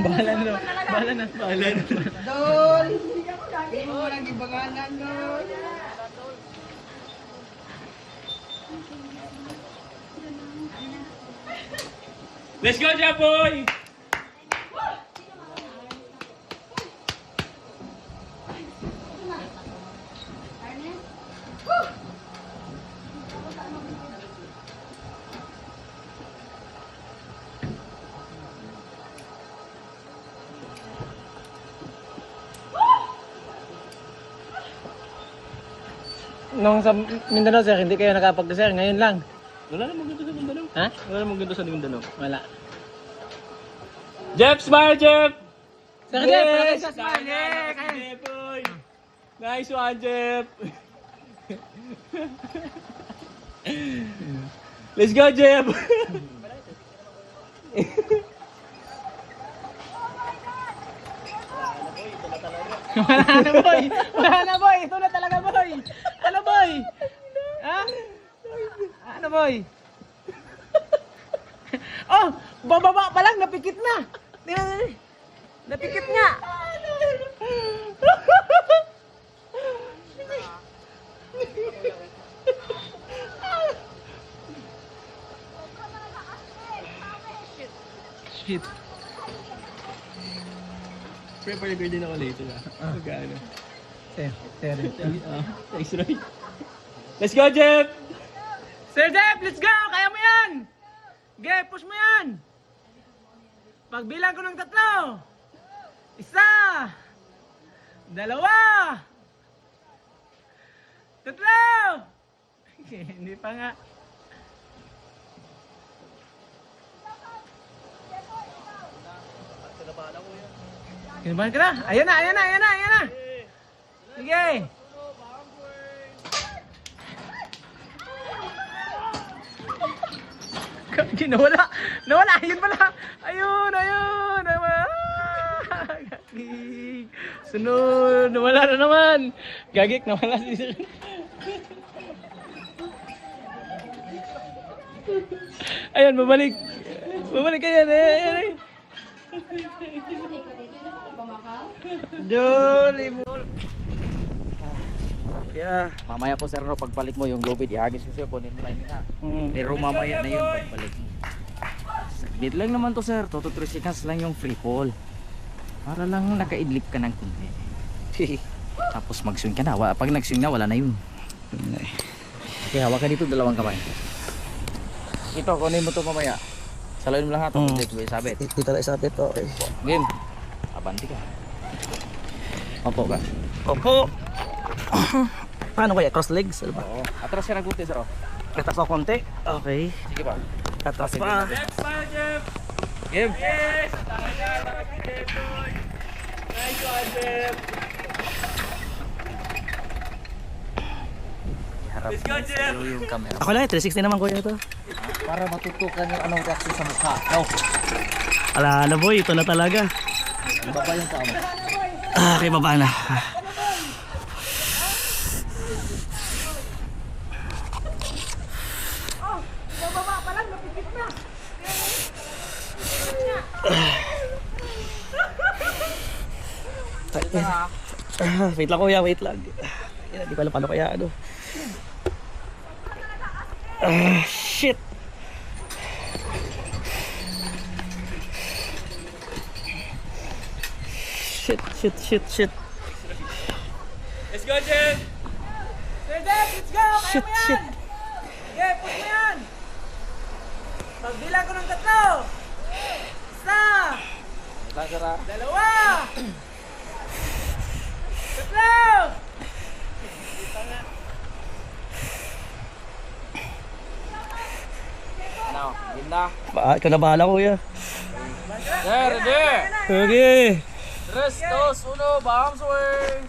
Bahala na. Bahala na. Bahala na. Dol! Hindi mo lang ibanganan, Dol. Let's go, Japoy! Nung sa Mindanao sir, hindi kayo nakapag-sir, ngayon lang. Wala namang ganito sa Mindanao. Ha? Wala namang ganito sa Mindanao. Wala. Jeff, smile, Jeff! Sir Jeff, palagay sa smile. Yes! Kaya. Jeff, boy! Nice one, Jeff! Let's go, Jeff! Wala na boy! Wala na boy! Ito na talaga boy! Ano boy? Ha? Ano boy? Oh! Bababa pa lang! Napikit na! Tingnan. Napikit nga! Shit! Prepare din ako later ah. Magkano? Sir, sir. Thanks, Roy. Let's go, Jeff! Sir Jeff, let's go! Kaya mo yan! Okay, push mo yan! Pagbilang ko ng 3. 1 2 3 hindi pa nga. Kinabahan ka na? Ayan na, ayan na, ayan na, ayan na! Sige! Nawala! Nawala! Ayun pala! Ayun! Ayun! Nawala! Gagik! Sunod! Nawala na naman! Gagik! Nawala si Sir. Ayan! Babalik! Babalik! Ayan! Ayan! Ayan! Jolly mo! Yeah. Mamaya po sir, no, pagbalik mo yung lubid, ihagis ko sir, kunin mo lang yun ha. Pero mamaya na yun pagbalik mo. Saglit lang naman to sir, 2 to 3 seconds lang yung free fall. Para lang nakaidlip ka ng kunti. Tapos mag-swing ka na, pag nag-swing na wala na yun. Okay, hawak ka dito, 2 kamay. Ito, kunin mo to mamaya. Saluin mo lang ha, tapos sabit. Dito lang isabit to. Okay. Game, abanti ka. Opo ba? Opo! Paano kaya? Cross legs? Ano ba? Oo. Atras ka ng kunti sir. Atras ako konti. Okay. Sige pa. Atras pa. Jeff, smile, Jeff! Game. Yes! Tama, Jeff, boy! Nice one, Jeff! Let's go, Jeff! Yung camera. Ako lang, 360 naman kuya ito. Para matutukan yung anong reaction sa mukha. No. Ala na boy, ito na talaga. Baba yung paa mo. Okay, baba na. Wait lang kuya, wait lang. Hindi ko alam paano kaya ano. Shit. Shit. Let's go, Jeff! Sir Jeff, let's go! Kaya mo yan! Sige, push mo yan! Pagbilang ko ng 3. 1 Lasara. 2 Ano? Game na. Ikaw na bahala kuya. Sir, ready? Okay. 3, 2, 1, bam swing!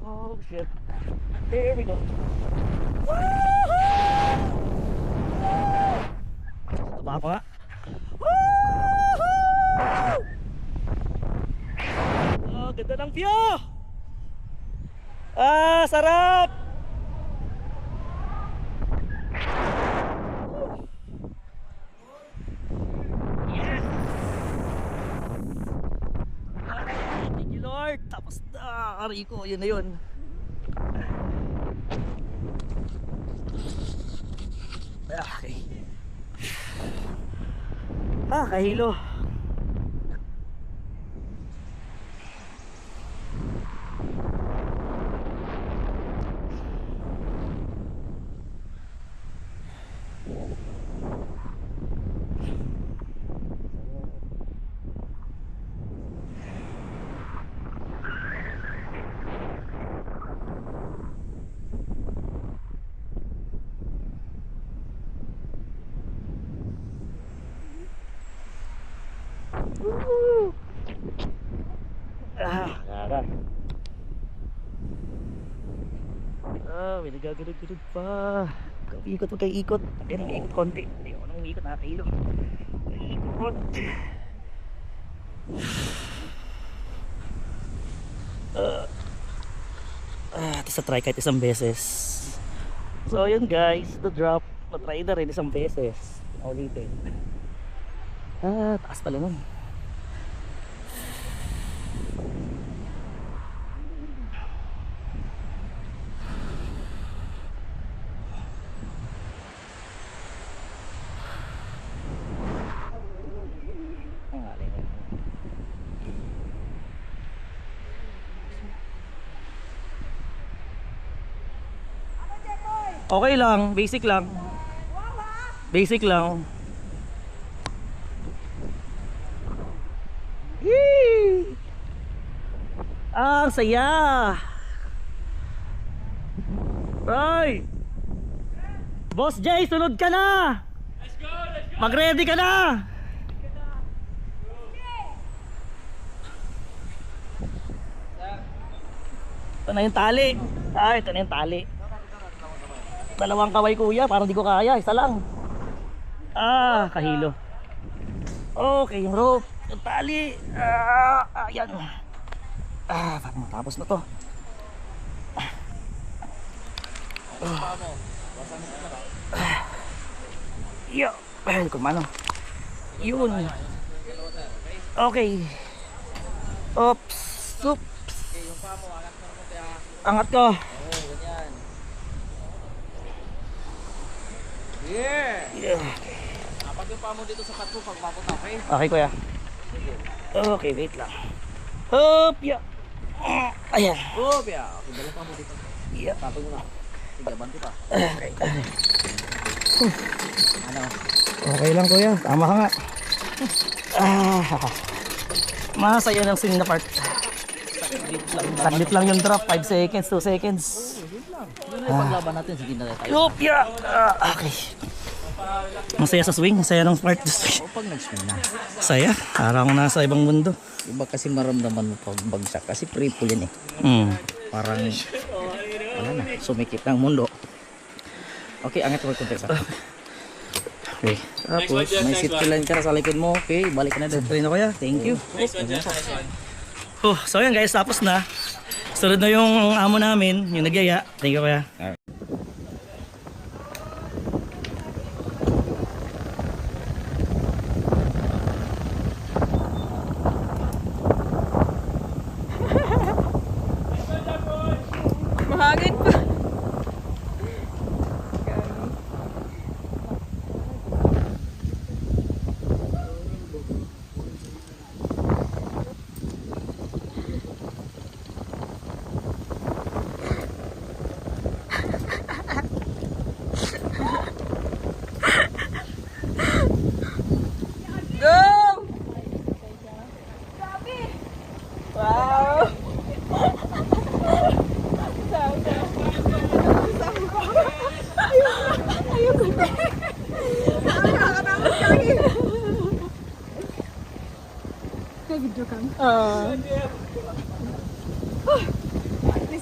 Oh shit. Here we go. Taba pa nga. Oh, ganda ng view! Ah, sarap! Thank you Lord. Tapos na, Rico, yun na yun. Okay. Kahilo. Gara. May nagagulog-gulog pa. Ikot mo kayo ikot. Ayan, ikot konti. Ayoko nang umiikot, nakakahilo. Ikot. Tapos na-try kahit isang beses. So yun guys, the drop. Na-try na rin isang beses. Naulitin. Taas pala nun. Okay lang, basic lang. Basic lang. Yee! Ang saya. Right. Boss Jay, sunod ka na. Let's go, let's go. Mag-ready ka na. Ito na yung tali. Ito na yung tali. Dalawang kaway kuya, parang di ko kaya, isa lang. Kahilo. Okay, yung rope, yung tali. Ayan. Parang matapos na to. Yo, kumano. Yun. Okay. Oops. Oops. Angat ko. Yeah. Kapag yung pa mo dito sa pato, pag papunta, okay? Okay kuya. Okay, wait lang. Hop, ya. Ayan. Oh, yeah. Okay, dala pa mo dito. Yeah. Tapos mo na. Sige, banti pa. Okay. Ano? Okay lang kuya, tama ka nga. Masaya ng scene na part. Saglit lang yung drop, 5 seconds, 2 seconds. Yun yung paglaban natin, sige na tayo. Yup, ya. Okay. Masaya sa swing, masaya ng part. O pag nag-swing na. Saya, parang nasa ibang mundo. Iba kasi maramdaman mo pag bagsak. Kasi pre-pull yun eh. Parang wala na, sumikip ng mundo. Okay, angat ko konti sa. Okay. Tapos may seat line ka sa likod mo. Okay, balik ka na din. Train ako kuya. Thank you. Nice one, Josh. Nice one. So yan guys, tapos na. Sunod na yung amo namin, yung nagyaya. Thank you kuya. Mahangin pa. Go! Wow!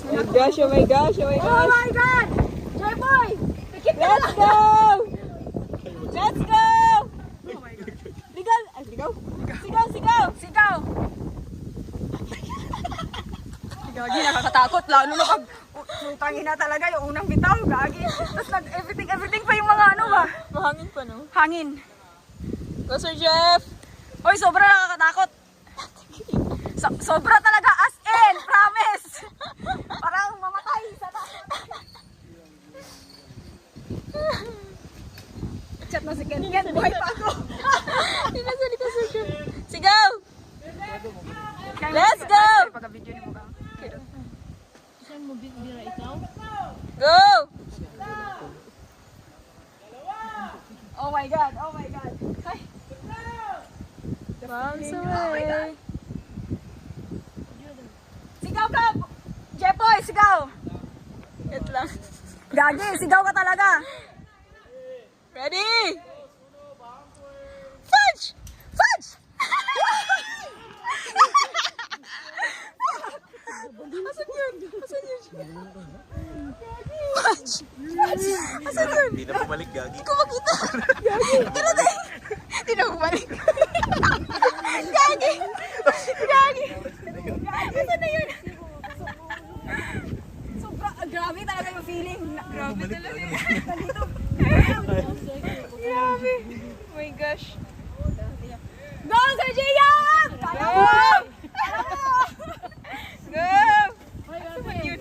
Oh my gosh, oh my gosh, oh my gosh. Oh my god! Joy boy! Let's go! Let's go! Oh my god. Ligaw! Ay, ligaw? Sigaw, sigaw! Sigaw! Gagi, nakakatakot. Lalo na pag utangin na talaga yung unang bitaw. Gagi. Tapos everything pa yung mga ano ba? Mahangin pa, no? Hangin. Go, Sir Jeff! Oy, sobra nakakatakot. Sobra talaga as in, promise. Parang mamatay sa takot. Chat na si Ken. Ken, buhay pa ako. Pinasali ka, Sir Jeff. Sigaw! Let's go! Pagka-video ni mo ka. Go! Oh my God, oh my God. Ay. Bounce away. Sigaw ka! Jepoy, sigaw! Wait lang. Gagi, sigaw ka talaga. Ready? Fudge! Fudge! Asan yun? Asan yun? Fudge! Fudge! Asan yun? Hindi na bumalik, Gagi. Hindi ko makita. Gagi! Kirating! Hindi na bumalik. Gagi! Gagi! Asan na yun? Sobra, grabe talaga yung feeling. Grabe talaga. Nandito. Grabe. Oh my gosh. Go, Sir Gia! Kala mo! Kala mo! Go! Asan yun?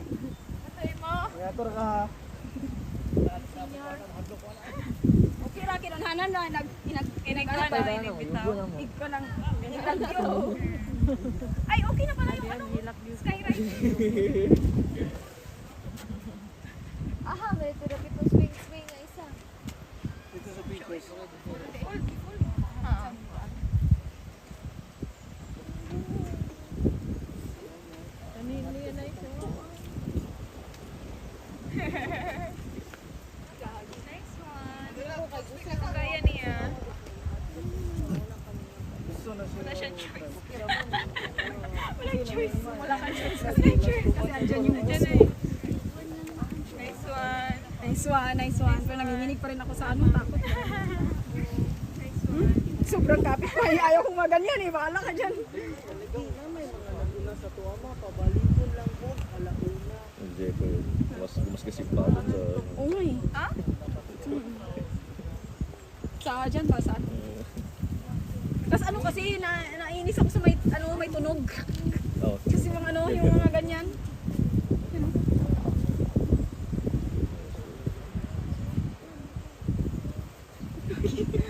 Okay ra, kinunhanan na. Kinag-ano pa. Ikaw lang. Ay, okay na pala yung ano. Skyride. Aha, may turok ito swing na isa. Kaya niya. Wala siyang choice. Walang choice. Wala kang choice kasi andyan yung Diyan eh. Nice one. Nice one, nice one. Pero nanginginig pa rin ako sa ano, takot. Sobrang kapit pa. Ayaw kong maganyan eh. Bahala ka dyan. Jepoy, mas kasi palon sa... Uy. Ha? Sa dyan ba? Saan? Tapos ano kasi, nainis ako sa may tunog. Oh, Kasi yung yung mga ganyan.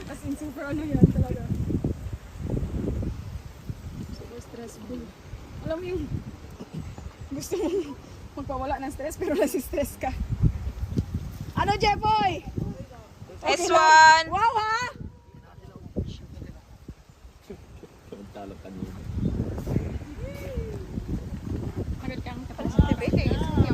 As in, super yan talaga. Super stressful. Alam mo yung gusto mong magpawala ng stress pero nasi-stress ka. Ano, Jepoy? Nice lang. one. Wow, ha? talo kanina. Agad kang Diba?